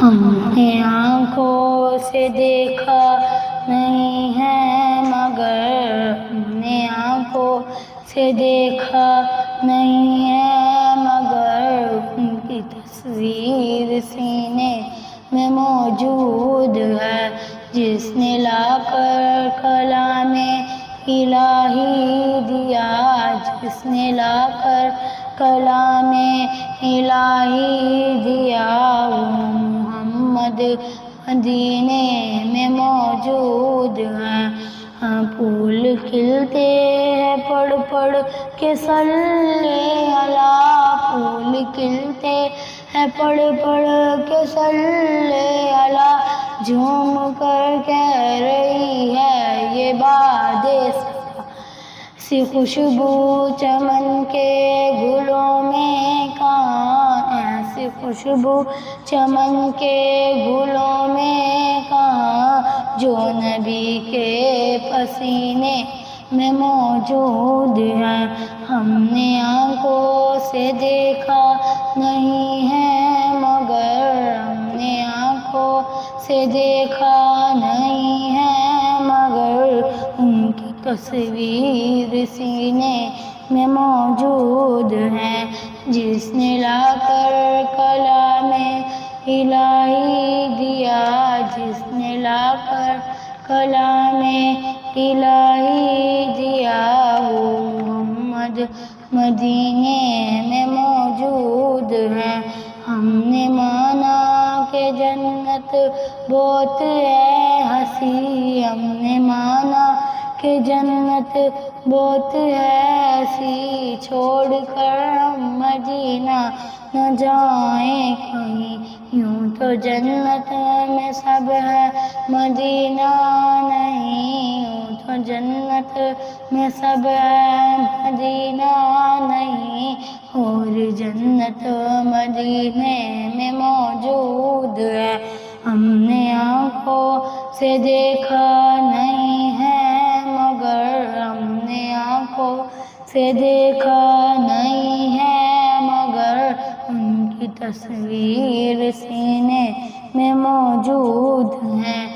ہم نے آنکھوں سے دیکھا نہیں ہے مگر ہم نے آنکھوں سے دیکھا نہیں ہے مگر ان کی تصویر سینے میں موجود ہے، جس نے لا کر کلام الہی دیا، جس نے لا کر کلام الہی دیا، وہ محمد مدینے میں موجود ہیں۔ پھول کھلتے ہیں پڑھ پڑھ کے صلی اللہ، پھول کھلتے ہیں پڑھ پڑھ کے صلی اللہ، جھوم کر کہہ رہی ہے یہ باد صبا، سی خوشبو چمن کے گلوں میں کہاں، ایسی خوشبو چمن کے گلوں میں کہاں، جو نبی کے پسینے میں موجود ہے۔ ہم نے آنکھوں سے دیکھا نہیں ہے مگر ہم نے آنکھوں سے دیکھا نہیں ہے مگر ان کی تصویر سینے میں موجود ہے، جس نے لا کر کلام الہی دیا، جس نے لا کر کلام الہی دیا، وہ محمد مدینے میں موجود ہے۔ ہم نے مانا کہ جنت بہت ہے ہنسی، ہم نے مانا کہ جنت بہت ہے ہنسی، چھوڑ کر ہم مدینہ نہ جائیں کہیں، یوں تو جنت میں سب ہے مدینہ نہیں، یوں تو جنت میں سب ہے مدینہ نہیں، اور جنت مدینے میں موجود ہے۔ ہم نے آنکھوں سے دیکھا نہیں ہے مگر ہم نے آنکھوں سے دیکھا نہیں ہے مگر ان کی تصویر سینے میں موجود ہے۔